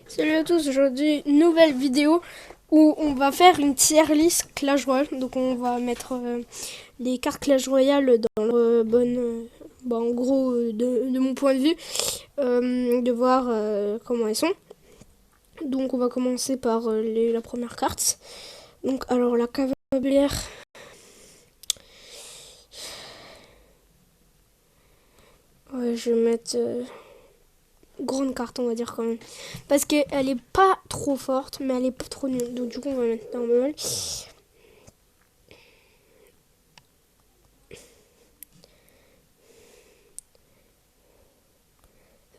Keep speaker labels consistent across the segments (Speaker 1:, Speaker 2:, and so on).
Speaker 1: Salut à tous, aujourd'hui nouvelle vidéo où on va faire une tier list Clash Royale. Donc on va mettre les cartes Clash Royale dans leur bonne... en gros, de mon point de vue, de voir comment elles sont. Donc on va commencer par la première carte. Donc alors la cavalière... Ouais, je vais mettre... grande carte, on va dire, quand même, parce qu'elle est pas trop forte mais elle est pas trop nulle, donc du coup on va mettre normal.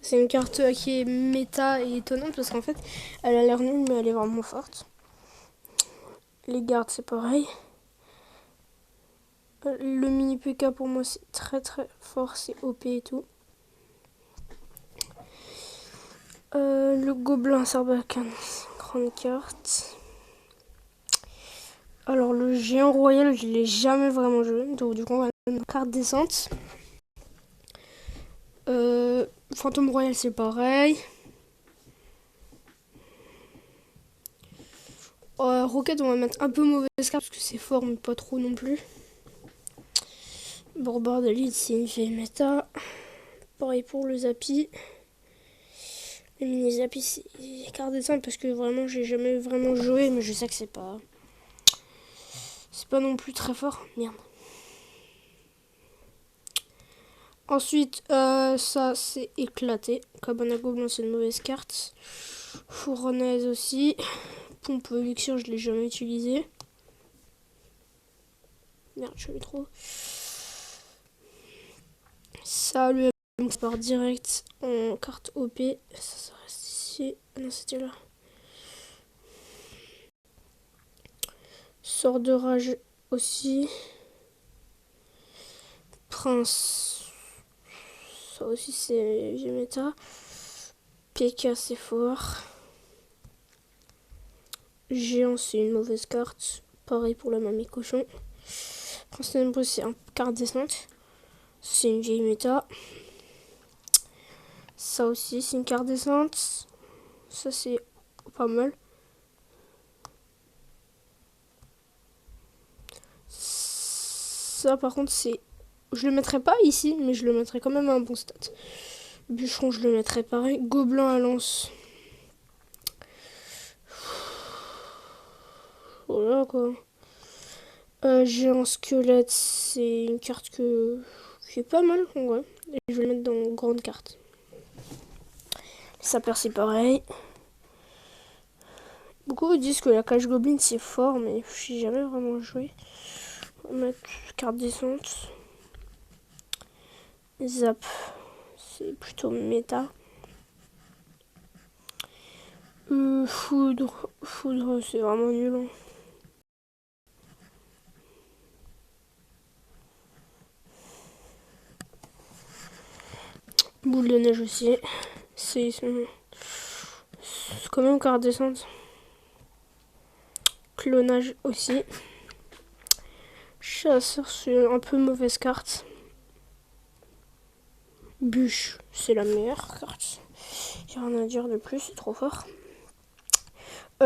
Speaker 1: C'est une carte qui est méta et étonnante parce qu'en fait elle a l'air nulle mais elle est vraiment forte. Les gardes c'est pareil. Le mini PK pour moi c'est très très fort, c'est OP et tout. Le gobelin Sarbacane, c'est une grande carte. Alors le géant royal je l'ai jamais vraiment joué, donc du coup on va mettre une carte décente. Fantôme royal c'est pareil. Rocket on va mettre un peu mauvaise carte parce que c'est fort mais pas trop non plus. Barbare d'élite c'est une vieille méta. Pareil pour le Zappy. Le mini Zappy c'est carte descente parce que vraiment j'ai jamais vraiment joué mais je sais que c'est pas non plus très fort. Merde. Ensuite ça c'est éclaté. Cabane à gobelins c'est une mauvaise carte. Fournaise aussi. Pompe élixir je l'ai jamais utilisé. Merde je l'ai trop. Ça lui part direct en carte OP. Ça reste ici. Non c'était là. Sort de rage aussi. Prince. Ça aussi c'est vieux méta. PK c'est fort. Géant c'est une mauvaise carte. Pareil pour la mamie cochon. Prince Ténébreux c'est une carte descente. C'est une vieille méta. Ça aussi c'est une carte descente. Ça c'est pas mal. Ça par contre c'est... Je le mettrai pas ici mais je le mettrai quand même à un bon stat. Bûcheron je le mettrai pareil. Gobelin à lance. Voilà quoi. Géant squelette c'est une carte qui est pas mal en vrai. Et je vais le mettre dans grande carte. Sapeur c'est pareil. Beaucoup disent que la cage goblin c'est fort mais j'ai jamais vraiment joué. On va mettre carte descente. Zap c'est plutôt méta. Foudre c'est vraiment nul. Hein. Boule de neige aussi. C'est quand même carte descente. Clonage aussi. Chasseur c'est un peu mauvaise carte. Bûche c'est la meilleure carte. J'ai rien à dire de plus, c'est trop fort.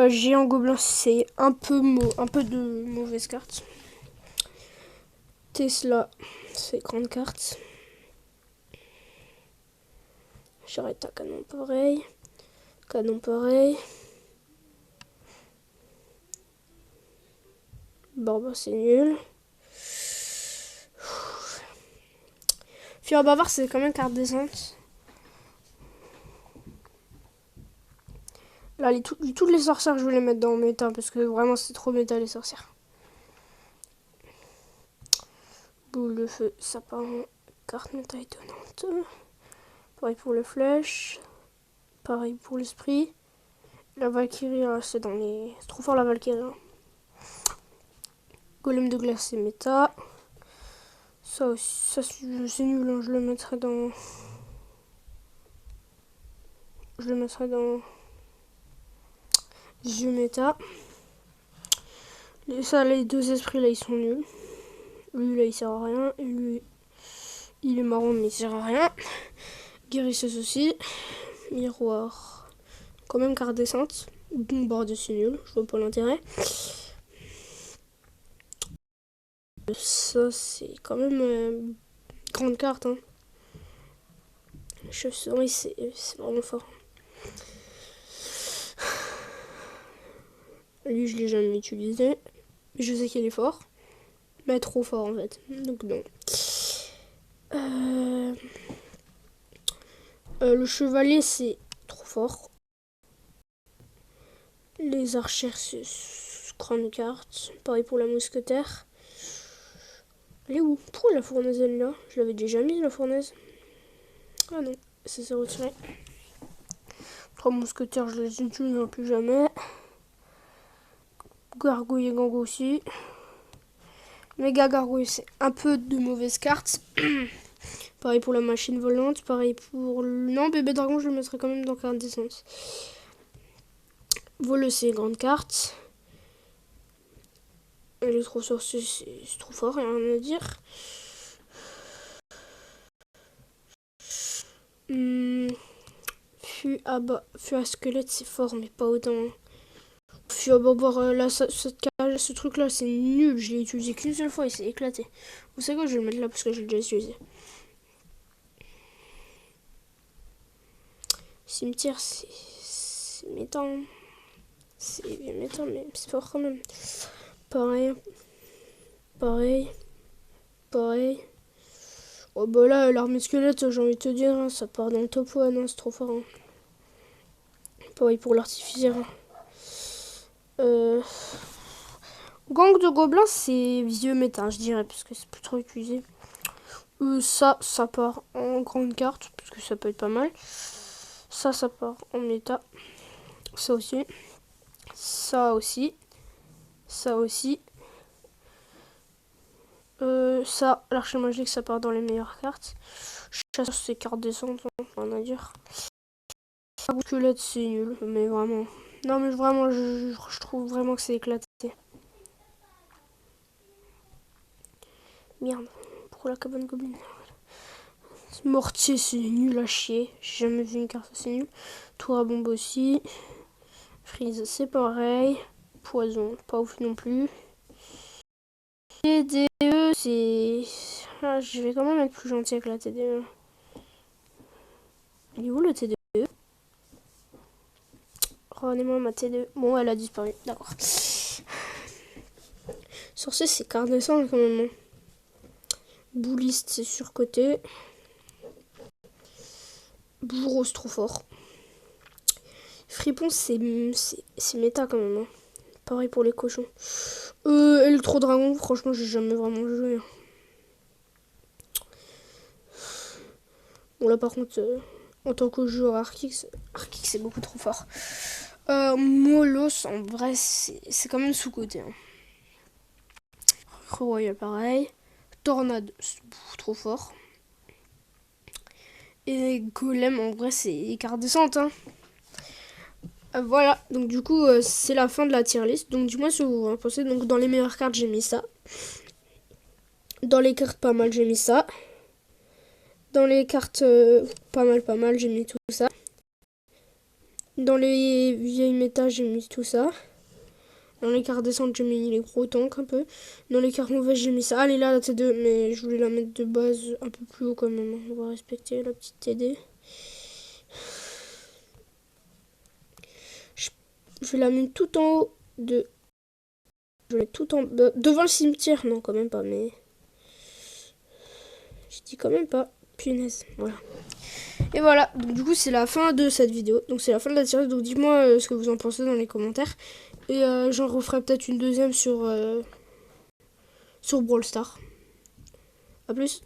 Speaker 1: Géant gobelin c'est un peu de mauvaise carte. Tesla c'est grande carte. J'arrête à canon pareil. Canon pareil. Barbare c'est nul. Fureur bavard c'est quand même carte descente. Là toutes les sorcières je vais les mettre dans méta parce que vraiment c'est trop méta les sorcières. Boule de feu ça part en carte méta étonnante. Pareil pour le flèche. Pareil pour l'esprit. La Valkyrie, c'est dans les... C'est trop fort la Valkyrie. Hein. Golem de glace, c'est méta. Ça aussi, ça c'est nul. Hein. Je le mettrai dans... Jeu méta. Les deux esprits là, ils sont nuls. Lui là, il sert à rien. Et lui, il est marron, mais il sert à rien. Guérisseuse aussi. Miroir. quand même carte descente. Bombardé, c'est nul, je vois pas l'intérêt. Ça, c'est quand même grande carte. Hein. Chauve-souris, c'est vraiment fort. Lui, je l'ai jamais utilisé. Je sais qu'il est fort. Mais trop fort, en fait. Donc, non. Le chevalier, c'est trop fort. Les archères, c'est grande carte. Pareil pour la mousquetaire. Elle est où? Pourquoi la fournaise elle est là? Je l'avais déjà mis la fournaise. Ah non, ça s'est retiré. 3 mousquetaires, je les utilise plus jamais. Gargouille et Gango aussi. Méga gargouille, c'est un peu de mauvaises cartes. Pareil pour la machine volante. Pareil pour... Non, bébé dragon, je le mettrai quand même dans carte descente. Voleux, c'est grande carte. Les trop sorciers, c'est trop fort, rien à dire. Fût à squelette, c'est fort, mais pas autant. Fût à barbare, là, ce truc-là, c'est nul. Je l'ai utilisé qu'une seule fois, il s'est éclaté. Vous savez quoi, je vais le mettre là parce que j'ai déjà utilisé. Cimetière, c'est métal. C'est métal, mais c'est fort quand même. Pareil. Oh bah là, l'armée squelette, j'ai envie de te dire, hein, ça part dans le top 1, hein, c'est trop fort. Hein. Pareil pour l'artificier. Gang de gobelins, c'est vieux méta, je dirais, parce que c'est plus trop utilisé. Ça part en grande carte, parce que ça peut être pas mal. Ça part en méta. Ça aussi. Ça aussi. Ça aussi. Ça, l'archer magique, ça part dans les meilleures cartes. Chasseur, c'est carte descente, rien à dire. La bousculette, c'est nul, mais vraiment. Non, mais vraiment, je trouve vraiment que c'est éclaté. Merde, pour la cabane goblin. Mortier, c'est nul à chier. J'ai jamais vu une carte assez nulle. Tour à bombe aussi. Freeze, c'est pareil. Poison, pas ouf non plus. TDE, c'est... Ah, je vais quand même être plus gentil avec la TDE. Il est où le TDE? Rendez-moi ma TDE. Bon, elle a disparu, d'accord. Sorcier, c'est carte descente quand même. Hein. Bouliste, c'est surcoté. Bourreau, c'est trop fort. Fripon, c'est méta quand même. Hein. Pareil pour les cochons. Electro Dragon, franchement, j'ai jamais vraiment joué. Hein. Bon, là, par contre, en tant que joueur Arkix, c'est beaucoup trop fort. Molos, en vrai, c'est quand même sous-côté. Hein. Royal, pareil. Tornade, c'est trop fort. Et Golem, en vrai, c'est carte descente. Hein. Voilà, donc du coup, c'est la fin de la tier list. Donc, dis-moi ce que vous en pensez. Donc, dans les meilleures cartes, j'ai mis ça. Dans les cartes pas mal, j'ai mis ça. Dans les cartes pas mal, j'ai mis tout ça. Dans les vieilles méta, j'ai mis tout ça. Dans les cartes descentes, j'ai mis les gros tanks un peu. Dans les cartes mauvaises, j'ai mis ça. Allez là, la T2, mais je voulais la mettre de base un peu plus haut quand même. On va respecter la petite TD. Je vais la mettre tout en haut de... Je vais mettre tout en... devant le cimetière, non, quand même pas, mais... Je dis quand même pas. Punaise, voilà. Et voilà, donc du coup c'est la fin de cette vidéo. Donc c'est la fin de la série, donc dites-moi ce que vous en pensez dans les commentaires. Et j'en referai peut-être une deuxième sur Brawl Stars. A plus.